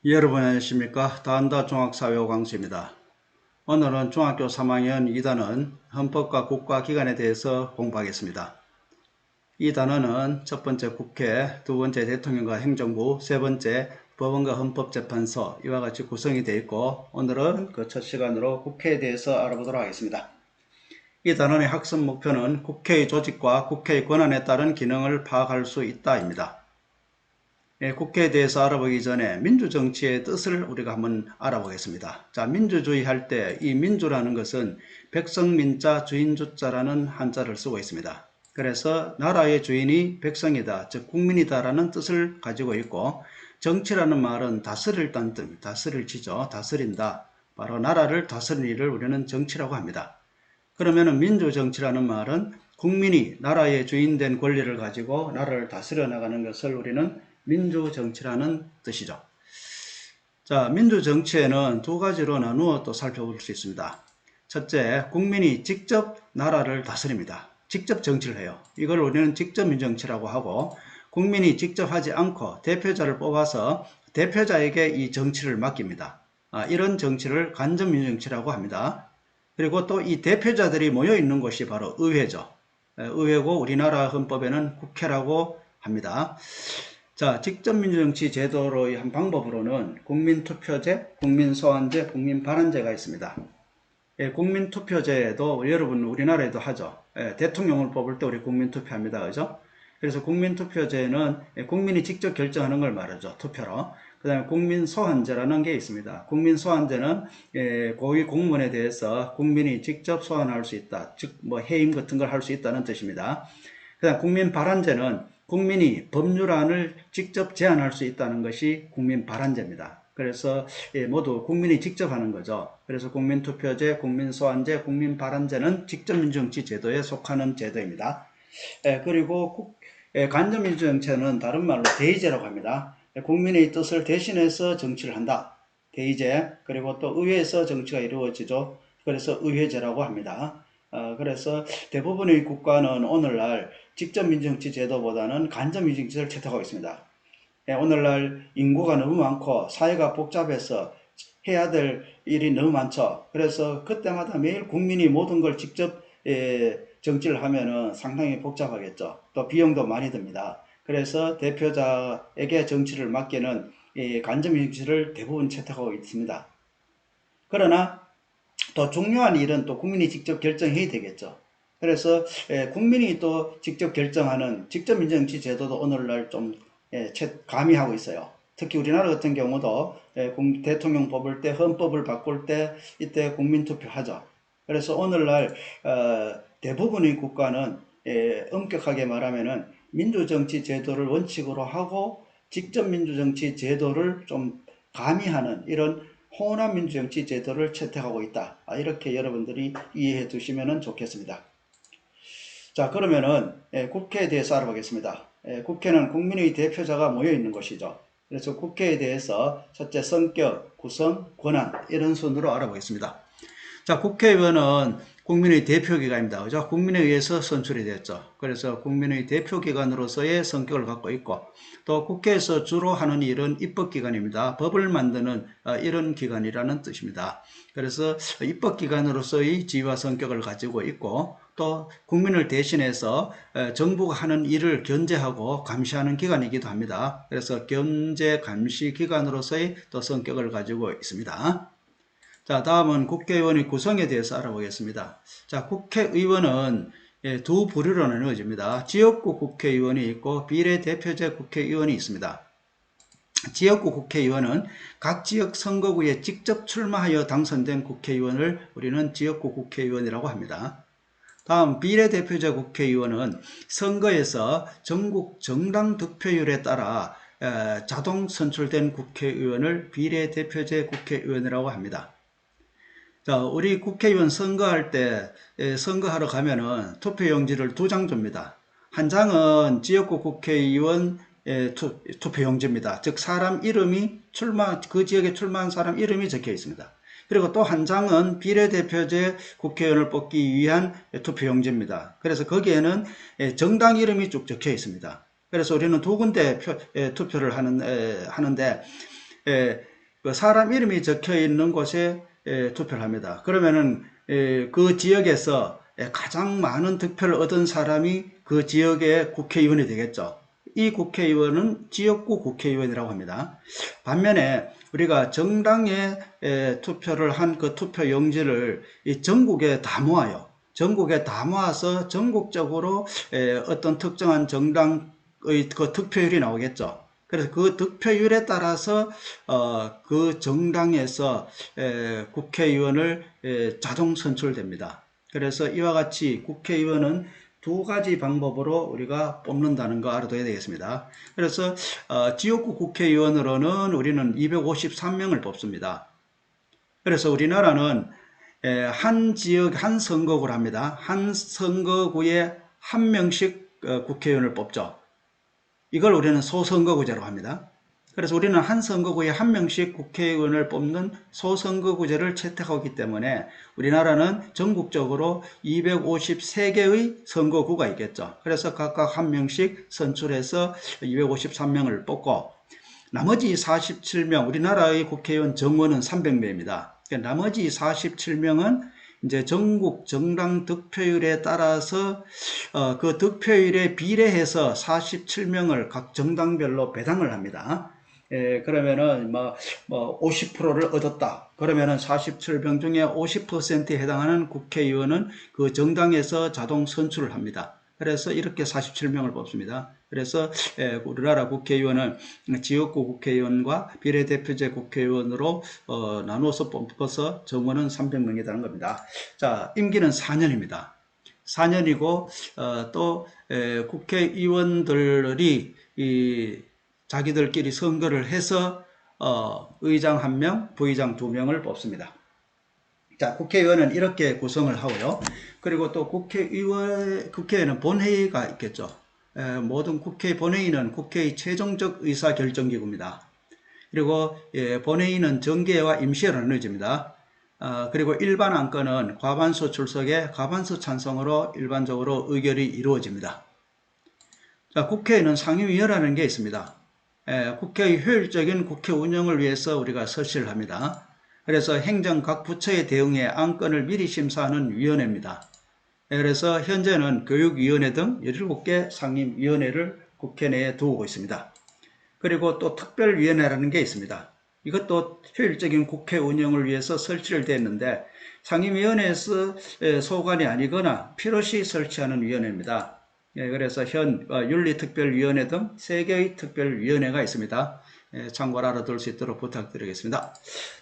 여러분 안녕하십니까? 다한다 종합사회호 강수입니다. 오늘은 중학교 3학년 2단원 헌법과 국가기관에 대해서 공부하겠습니다. 이 단원은 첫 번째 국회, 두 번째 대통령과 행정부, 세 번째 법원과 헌법재판소 이와 같이 구성이 되어 있고 오늘은 그 첫 시간으로 국회에 대해서 알아보도록 하겠습니다. 이 단원의 학습 목표는 국회의 조직과 국회의 권한에 따른 기능을 파악할 수 있다입니다. 국회에 대해서 알아보기 전에 민주정치의 뜻을 우리가 한번 알아보겠습니다. 자, 민주주의 할 때 이 민주라는 것은 백성민자 주인주자라는 한자를 쓰고 있습니다. 그래서 나라의 주인이 백성이다, 즉 국민이다라는 뜻을 가지고 있고 정치라는 말은 다스릴다는 뜻, 다스릴 지죠. 다스린다. 바로 나라를 다스리는 일을 우리는 정치라고 합니다. 그러면 민주정치라는 말은 국민이 나라의 주인된 권리를 가지고 나라를 다스려 나가는 것을 우리는 민주정치라는 뜻이죠. 자, 민주정치에는 두 가지로 나누어 또 살펴볼 수 있습니다. 첫째, 국민이 직접 나라를 다스립니다. 직접 정치를 해요. 이걸 우리는 직접 민주정치라고 하고 국민이 직접 하지 않고 대표자를 뽑아서 대표자에게 이 정치를 맡깁니다. 이런 정치를 간접민주정치라고 합니다. 그리고 또 이 대표자들이 모여 있는 곳이 바로 의회죠. 의회고 우리나라 헌법에는 국회라고 합니다. 자, 직접민주정치 제도로의 한 방법으로는 국민투표제, 국민소환제, 국민발언제가 있습니다. 국민투표제도 여러분 우리나라에도 하죠. 대통령을 뽑을 때 우리 국민투표합니다. 그죠? 그래서 국민투표제는 국민이 직접 결정하는 걸 말하죠. 투표로. 그 다음에 국민소환제라는 게 있습니다. 국민소환제는 고위 공무원에 대해서 국민이 직접 소환할 수 있다. 즉, 해임 같은 걸 할 수 있다는 뜻입니다. 그 다음 국민발언제는 국민이 법률안을 직접 제안할 수 있다는 것이 국민발언제입니다. 그래서 모두 국민이 직접 하는 거죠. 그래서 국민투표제, 국민소환제, 국민발언제는 직접민주정치 제도에 속하는 제도입니다. 그리고 간접민주정치는 다른 말로 대의제라고 합니다. 국민의 뜻을 대신해서 정치를 한다. 대의제. 그리고 또 의회에서 정치가 이루어지죠. 그래서 의회제라고 합니다. 그래서 대부분의 국가는 오늘날 직접민주정치 제도보다는 간접민주정치를 채택하고 있습니다. 오늘날 인구가 너무 많고 사회가 복잡해서 해야 될 일이 너무 많죠. 그래서 그때마다 매일 국민이 모든 걸 직접 정치를 하면은 상당히 복잡하겠죠. 또 비용도 많이 듭니다. 그래서 대표자에게 정치를 맡기는 간접민주주의를 대부분 채택하고 있습니다. 그러나 더 중요한 일은 또 국민이 직접 결정해야 되겠죠. 그래서 국민이 또 직접 결정하는 직접민주정치 제도도 오늘날 좀 가미하고 있어요. 특히 우리나라 같은 경우도 대통령 뽑을 때 헌법을 바꿀 때 이때 국민투표 하죠. 그래서 오늘날 대부분의 국가는 엄격하게 말하면은 민주정치 제도를 원칙으로 하고 직접민주정치 제도를 좀 가미하는 이런 호남 민주정치 제도를 채택하고 있다. 이렇게 여러분들이 이해해 두시면 좋겠습니다. 자, 그러면은 국회에 대해서 알아보겠습니다. 국회는 국민의 대표자가 모여 있는 곳이죠. 그래서 국회에 대해서 첫째 성격, 구성, 권한 이런 순으로 알아보겠습니다. 자, 국회의원은 국민의 대표기관입니다. 그죠? 국민에 의해서 선출이 됐죠. 그래서 국민의 대표기관으로서의 성격을 갖고 있고 또 국회에서 주로 하는 일은 입법기관입니다. 법을 만드는 이런 기관이라는 뜻입니다. 그래서 입법기관으로서의 지위와 성격을 가지고 있고 또 국민을 대신해서 정부가 하는 일을 견제하고 감시하는 기관이기도 합니다. 그래서 견제 감시 기관으로서의 또 성격을 가지고 있습니다. 자, 다음은 국회의원의 구성에 대해서 알아보겠습니다. 자, 국회의원은 두 부류로 나누어집니다. 지역구 국회의원이 있고 비례대표제 국회의원이 있습니다. 지역구 국회의원은 각 지역 선거구에 직접 출마하여 당선된 국회의원을 우리는 지역구 국회의원이라고 합니다. 다음 비례대표제 국회의원은 선거에서 전국 정당 득표율에 따라 자동 선출된 국회의원을 비례대표제 국회의원이라고 합니다. 자, 우리 국회의원 선거할 때 선거하러 가면은 투표용지를 2장 줍니다. 한 장은 지역구 국회의원 투표용지입니다. 즉 사람 이름이 그 지역에 출마한 사람 이름이 적혀 있습니다. 그리고 또 한 장은 비례대표제 국회의원을 뽑기 위한 투표용지입니다. 그래서 거기에는 정당 이름이 쭉 적혀 있습니다. 그래서 우리는 두 군데 투표를 하는데 그 사람 이름이 적혀 있는 곳에 투표를 합니다. 그러면은 그 지역에서 가장 많은 득표를 얻은 사람이 그 지역의 국회의원이 되겠죠. 이 국회의원은 지역구 국회의원이라고 합니다. 반면에 우리가 정당에 투표를 한 그 투표 용지를 전국에 다 모아요. 전국에 다 모아서 전국적으로 어떤 특정한 정당의 그 득표율이 나오겠죠. 그래서 그 득표율에 따라서 그 정당에서 국회의원을 자동 선출됩니다. 그래서 이와 같이 국회의원은 두 가지 방법으로 우리가 뽑는다는 거 알아둬야 되겠습니다. 그래서 지역구 국회의원으로는 우리는 253명을 뽑습니다. 그래서 우리나라는 한 지역 한 선거구를 합니다. 한 선거구에 한 명씩 국회의원을 뽑죠. 이걸 우리는 소선거구제로 합니다. 그래서 우리는 한 선거구에 한 명씩 국회의원을 뽑는 소선거구제를 채택하고 있기 때문에 우리나라는 전국적으로 253개의 선거구가 있겠죠. 그래서 각각 한 명씩 선출해서 253명을 뽑고 나머지 47명, 우리나라의 국회의원 정원은 300명입니다. 나머지 47명은 이제 전국 정당 득표율에 따라서 그 득표율에 비례해서 47명을 각 정당별로 배당을 합니다. 그러면은 50%를 얻었다. 그러면은 47명 중에 50%에 해당하는 국회의원은 그 정당에서 자동 선출을 합니다. 그래서 이렇게 47명을 뽑습니다. 그래서 우리나라 국회의원은 지역구 국회의원과 비례대표제 국회의원으로 나누어서 뽑아서 정원은 300명이라는 겁니다. 자, 임기는 4년입니다. 4년이고 또 국회의원들이 자기들끼리 선거를 해서 의장 1명, 부의장 2명을 뽑습니다. 자, 국회의원은 이렇게 구성을 하고요. 그리고 또 국회에는 본회의가 있겠죠. 모든 국회 본회의는 국회의 최종적 의사결정기구입니다. 그리고 본회의는 정계와 임시회로 나눠집니다. 그리고 일반 안건은 과반수 출석에 과반수 찬성으로 일반적으로 의결이 이루어집니다. 자, 국회에는 상임위원회라는 게 있습니다. 국회의 효율적인 국회 운영을 위해서 우리가 설치를 합니다. 그래서 행정 각 부처의 대응에 안건을 미리 심사하는 위원회입니다. 그래서 현재는 교육위원회 등 17개 상임위원회를 국회 내에 두고 있습니다. 그리고 또 특별위원회라는 게 있습니다. 이것도 효율적인 국회 운영을 위해서 설치를 됐는데 상임위원회에서 소관이 아니거나 필요시 설치하는 위원회입니다. 그래서 현 윤리특별위원회 등 3개의 특별위원회가 있습니다. 참고로 알아둘 수 있도록 부탁드리겠습니다.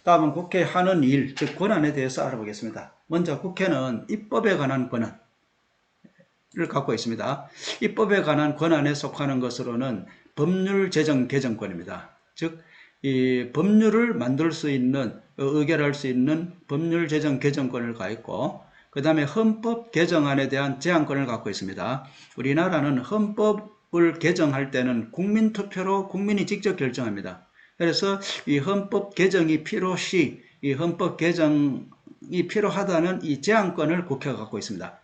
다음은 국회 하는 일, 즉 권한에 대해서 알아보겠습니다. 먼저 국회는 입법에 관한 권한을 갖고 있습니다. 입법에 관한 권한에 속하는 것으로는 법률 제정 개정권입니다. 즉, 이 법률을 만들 수 있는, 의결할 수 있는 법률 제정 개정권을 갖고 있고, 그 다음에 헌법 개정안에 대한 제안권을 갖고 있습니다. 우리나라는 헌법을 개정할 때는 국민투표로 국민이 직접 결정합니다. 그래서 이 헌법 개정이 필요시, 이 헌법 개정이 필요하다는 이 제안권을 국회가 갖고 있습니다.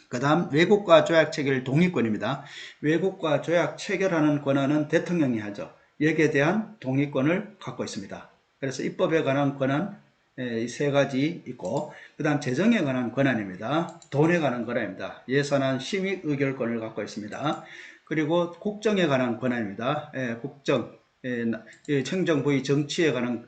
그 다음 외국과 조약 체결 동의권입니다. 외국과 조약 체결하는 권한은 대통령이 하죠. 여기에 대한 동의권을 갖고 있습니다. 그래서 입법에 관한 권한 이 3가지 있고, 그 다음 재정에 관한 권한입니다. 돈에 관한 권한입니다. 예산안 심의 의결권을 갖고 있습니다. 그리고 국정에 관한 권한입니다. 국정, 행정부의 정치에 관한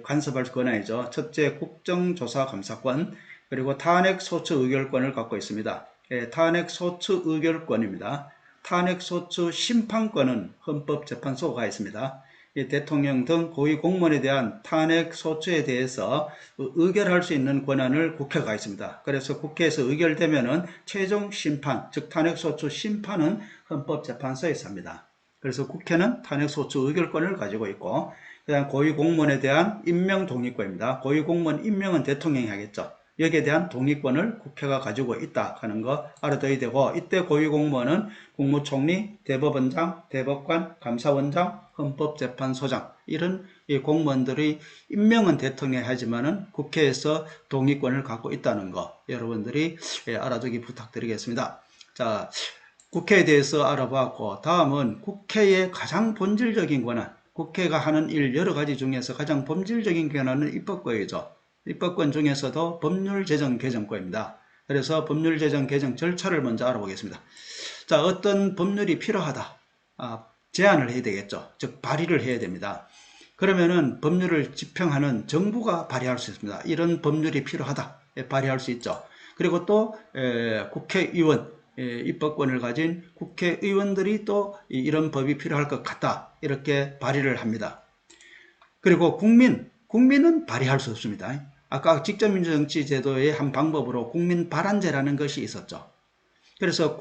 간섭할 권한이죠. 첫째, 국정조사 감사권, 그리고 탄핵소추 의결권을 갖고 있습니다. 탄핵소추 의결권입니다. 탄핵소추 심판권은 헌법재판소가 있습니다. 대통령 등 고위공무원에 대한 탄핵소추에 대해서 의결할 수 있는 권한을 국회가 있습니다. 그래서 국회에서 의결되면은 최종 심판, 즉 탄핵소추 심판은 헌법재판소에서 합니다. 그래서 국회는 탄핵소추 의결권을 가지고 있고, 그 다음 고위공무원에 대한 임명 동의권입니다. 고위공무원 임명은 대통령이 하겠죠. 여기에 대한 동의권을 국회가 가지고 있다 하는 거 알아둬야 되고, 이때 고위공무원은 국무총리, 대법원장, 대법관, 감사원장, 헌법재판소장, 이런 공무원들의 임명은 대통령이 하지만은 국회에서 동의권을 갖고 있다는 거 여러분들이 알아두기 부탁드리겠습니다. 자, 국회에 대해서 알아봤고, 다음은 국회의 가장 본질적인 권한, 국회가 하는 일 여러 가지 중에서 가장 본질적인 권한은 입법권이죠. 입법권 중에서도 법률 제정 개정권입니다. 그래서 법률 제정 개정 절차를 먼저 알아보겠습니다. 자, 어떤 법률이 필요하다. 제안을 해야 되겠죠. 즉 발의를 해야 됩니다. 그러면은 법률을 집행하는 정부가 발의할 수 있습니다. 이런 법률이 필요하다. 발의할 수 있죠. 그리고 또 국회의원, 입법권을 가진 국회의원들이 또 이런 법이 필요할 것 같다. 이렇게 발의를 합니다. 그리고 국민은 발의할 수 없습니다. 아까 직접민주정치 제도의 한 방법으로 국민발안제라는 것이 있었죠. 그래서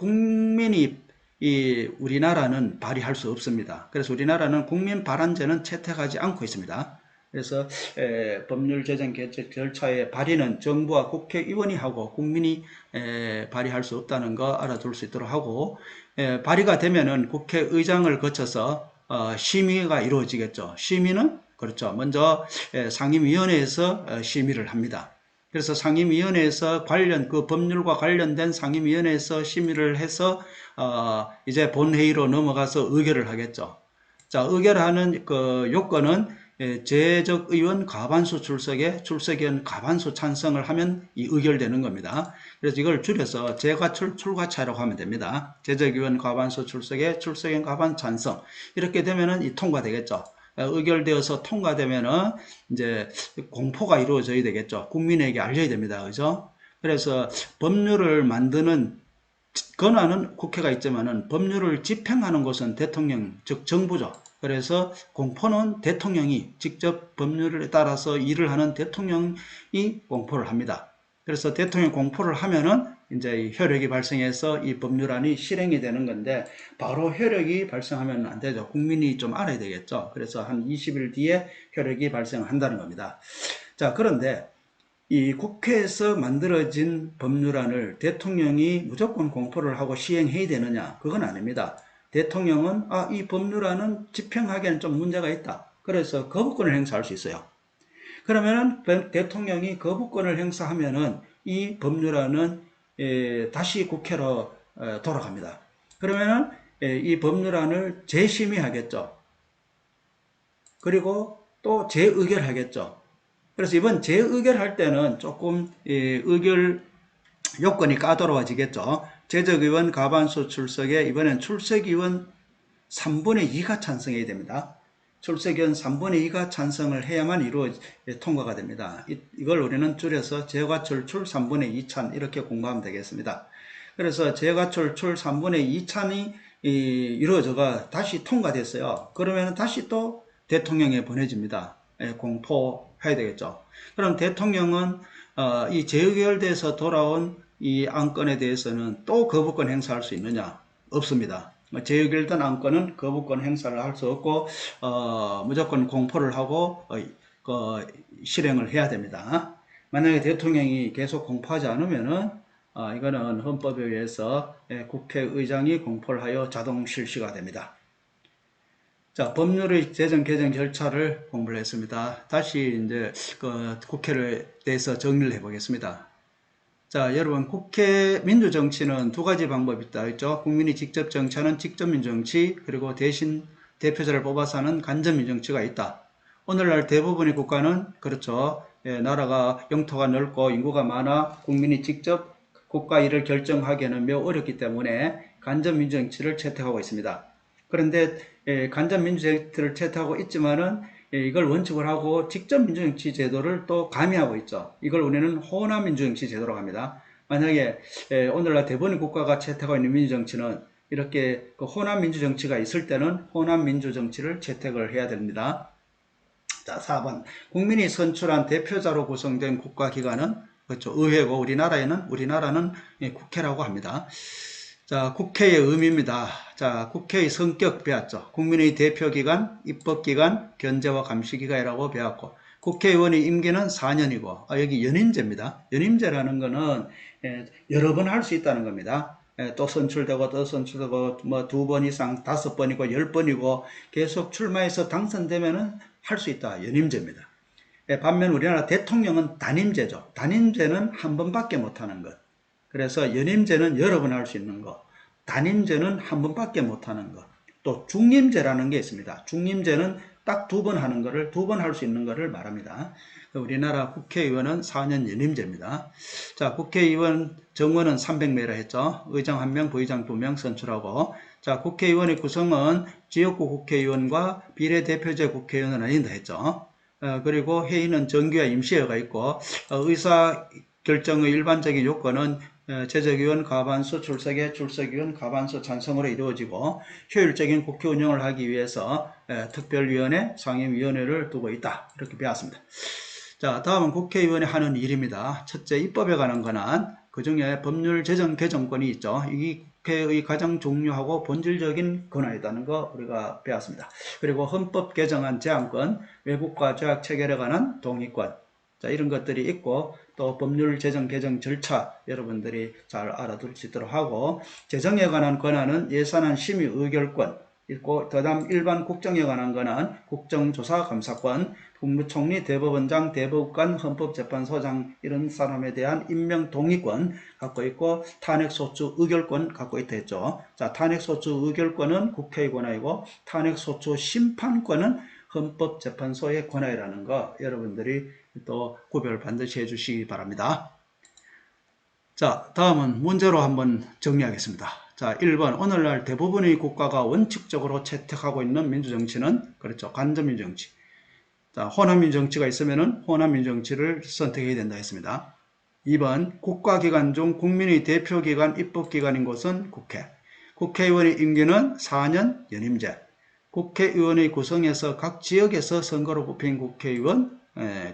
우리나라는 발의할 수 없습니다. 그래서 우리나라는 국민발안제는 채택하지 않고 있습니다. 그래서 법률 제정 절차의 발의는 정부와 국회의원이 하고 국민이 발의할 수 없다는 거 알아둘 수 있도록 하고, 발의가 되면은 국회의장을 거쳐서 심의가 이루어지겠죠. 심의는 그렇죠. 먼저 상임위원회에서 심의를 합니다. 그래서 상임위원회에서 그 법률과 관련된 상임위원회에서 심의를 해서 이제 본회의로 넘어가서 의결을 하겠죠. 자, 의결하는 그 요건은 제적 의원 과반수 출석위원 과반수 찬성을 하면 의결되는 겁니다. 그래서 이걸 줄여서 제과출 출과차라고 하면 됩니다. 제적 의원 과반수 출석위원 과반 찬성, 이렇게 되면은 통과되겠죠. 의결되어서 통과되면은 이제 공포가 이루어져야 되겠죠. 국민에게 알려야 됩니다. 그죠? 그래서 법률을 만드는 권한은 국회가 있지만은 법률을 집행하는 것은 대통령, 즉 정부죠. 그래서 공포는 대통령이 직접 법률에 따라서 일을 하는 대통령이 공포를 합니다. 그래서 대통령 공포를 하면은 이제 효력이 발생해서 이 법률안이 실행이 되는 건데, 바로 효력이 발생하면 안 되죠. 국민이 좀 알아야 되겠죠. 그래서 한 20일 뒤에 효력이 발생한다는 겁니다. 자, 그런데 이 국회에서 만들어진 법률안을 대통령이 무조건 공포를 하고 시행해야 되느냐? 그건 아닙니다. 대통령은 이 법률안은 집행하기에는 좀 문제가 있다. 그래서 거부권을 행사할 수 있어요. 그러면은 대통령이 거부권을 행사하면은 이 법률안은 다시 국회로 돌아갑니다. 그러면은 이 법률안을 재심의하겠죠. 그리고 또 재의결하겠죠. 그래서 이번 재의결할 때는 조금 의결 요건이 까다로워지겠죠. 제적의원 과반수 출석에 이번엔 출석의원 3분의 2가 찬성해야 됩니다. 출석의원 3분의 2가 찬성을 해야만 통과가 됩니다. 이걸 우리는 줄여서 제과출출 3분의 2찬 이렇게 공부하면 되겠습니다. 그래서 제과출출 3분의 2찬이 이루어져가 다시 통과됐어요. 그러면 다시 또 대통령에 보내집니다. 공포해야 되겠죠. 그럼 대통령은 이 재의결돼서 돌아온 이 안건에 대해서는 또 거부권 행사할 수 있느냐? 없습니다. 재의결된 안건은 거부권 행사를 할 수 없고 무조건 공포를 하고 실행을 해야 됩니다. 만약에 대통령이 계속 공포하지 않으면은 이거는 헌법에 의해서 국회의장이 공포를 하여 자동 실시가 됩니다. 자, 법률의 제정 개정 절차를 공부를 했습니다. 다시 이제 국회를 대해서 정리를 해보겠습니다. 자, 여러분, 국회 민주정치는 두 가지 방법이 있다 했죠. 국민이 직접 정치하는 직접민주정치, 그리고 대신 대표자를 뽑아서 하는 간접민주정치가 있다. 오늘날 대부분의 국가는 그렇죠. 나라가 영토가 넓고 인구가 많아 국민이 직접 국가 일을 결정하기에는 매우 어렵기 때문에 간접민주정치를 채택하고 있습니다. 그런데 간접민주정치를 채택하고 있지만은 이걸 원칙으로 하고 직접민주정치 제도를 또 가미하고 있죠. 이걸 우리는 호남민주정치 제도라고 합니다. 만약에 오늘날 대부분의 국가가 채택하고 있는 민주정치는 이렇게 호남민주정치가 있을 때는 호남민주정치를 채택을 해야 됩니다. 자, 4번. 국민이 선출한 대표자로 구성된 국가기관은 그렇죠. 의회고 우리나라는 국회라고 합니다. 자, 국회의 의미입니다. 자, 국회의 성격 배웠죠. 국민의 대표기관, 입법기관, 견제와 감시기관이라고 배웠고, 국회의원의 임기는 4년이고, 여기 연임제입니다. 연임제라는 거는 여러 번 할 수 있다는 겁니다. 또 선출되고, 뭐 2번 이상, 5번이고, 10번이고, 계속 출마해서 당선되면은 할 수 있다. 연임제입니다. 반면 우리나라 대통령은 단임제죠. 단임제는 한 번밖에 못하는 것. 그래서 연임제는 여러 번 할 수 있는 것, 단임제는 한 번밖에 못하는 것, 또 중임제라는 게 있습니다. 중임제는 딱 2번 하는 거를 2번 할 수 있는 거를 말합니다. 우리나라 국회의원은 4년 연임제입니다. 자, 국회의원 정원은 300매라 했죠. 의장 1명, 부의장 2명 선출하고, 자, 국회의원의 구성은 지역구 국회의원과 비례대표제 국회의원은 아닌다 했죠. 그리고 회의는 정기와 임시회가 있고, 의사 결정의 일반적인 요건은 제적위원 과반수 출석에 출석위원 과반수 찬성으로 이루어지고, 효율적인 국회 운영을 하기 위해서 특별위원회, 상임위원회를 두고 있다. 이렇게 배웠습니다. 자, 다음은 국회의원이 하는 일입니다. 첫째, 입법에 관한 권한, 그 중에 법률 제정 개정권이 있죠. 이 국회의 가장 중요하고 본질적인 권한이라는 거 우리가 배웠습니다. 그리고 헌법 개정안 제안권, 외국과 조약 체결에 관한 동의권, 자, 이런 것들이 있고, 또 법률 제정 개정 절차 여러분들이 잘 알아둘 수 있도록 하고, 재정에 관한 권한은 예산안 심의 의결권 있고, 그다음 일반 국정에 관한 권한 국정조사 감사권, 국무총리, 대법원장, 대법관, 헌법재판소장 이런 사람에 대한 임명 동의권 갖고 있고, 탄핵소추 의결권 갖고 있다 했죠. 자, 탄핵소추 의결권은 국회의 권한이고, 탄핵소추 심판권은 헌법재판소의 권한이라는 거 여러분들이 또 구별 반드시 해주시기 바랍니다. 자, 다음은 문제로 한번 정리하겠습니다. 자, 1번, 오늘날 대부분의 국가가 원칙적으로 채택하고 있는 민주정치는, 그렇죠, 간접민주정치. 자, 호남민주정치가 있으면은 호남민주정치를 선택해야 된다 했습니다. 2번, 국가기관 중 국민의 대표기관, 입법기관인 곳은 국회. 국회의원의 임기는 4년 연임제. 국회의원의 구성에서 각 지역에서 선거로 뽑힌 국회의원,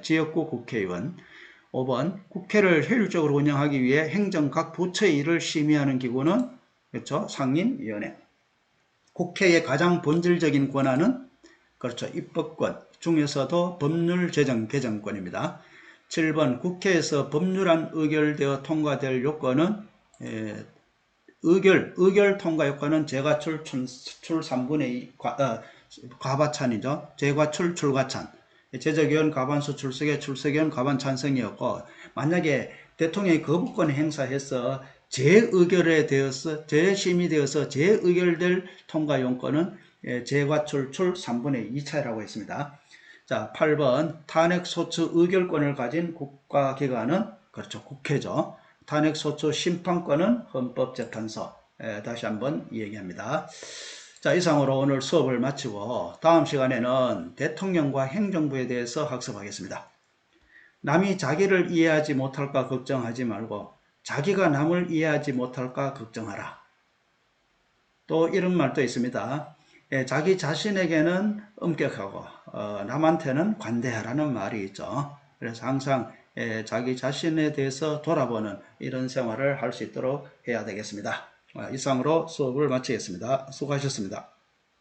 지역구 국회의원. 5번, 국회를 효율적으로 운영하기 위해 행정 각 부처의 일을 심의하는 기구는, 그렇죠, 상임위원회. 국회의 가장 본질적인 권한은, 그렇죠, 입법권 중에서도 법률 제정 개정권입니다. 7번, 국회에서 법률안 의결되어 통과될 요건은, 의결 통과 요건은 재가출 3분의 2 과반찬이죠. 재가출 출가찬. 제적위원 과반수 출석에 출석위원 과반 찬성이었고, 만약에 대통령이 거부권을 행사해서 재심의되어서 재의결될 통과 요건은 재과출출 3분의 2 차이라고 했습니다. 자, 8번, 탄핵소추 의결권을 가진 국가기관은, 그렇죠, 국회죠. 탄핵소추 심판권은 헌법재판소. 다시 한번 얘기합니다. 자, 이상으로 오늘 수업을 마치고 다음 시간에는 대통령과 행정부에 대해서 학습하겠습니다. 남이 자기를 이해하지 못할까 걱정하지 말고 자기가 남을 이해하지 못할까 걱정하라. 또 이런 말도 있습니다. 자기 자신에게는 엄격하고 남한테는 관대하라는 말이 있죠. 그래서 항상 자기 자신에 대해서 돌아보는 이런 생활을 할 수 있도록 해야 되겠습니다. 이상으로 수업을 마치겠습니다. 수고하셨습니다.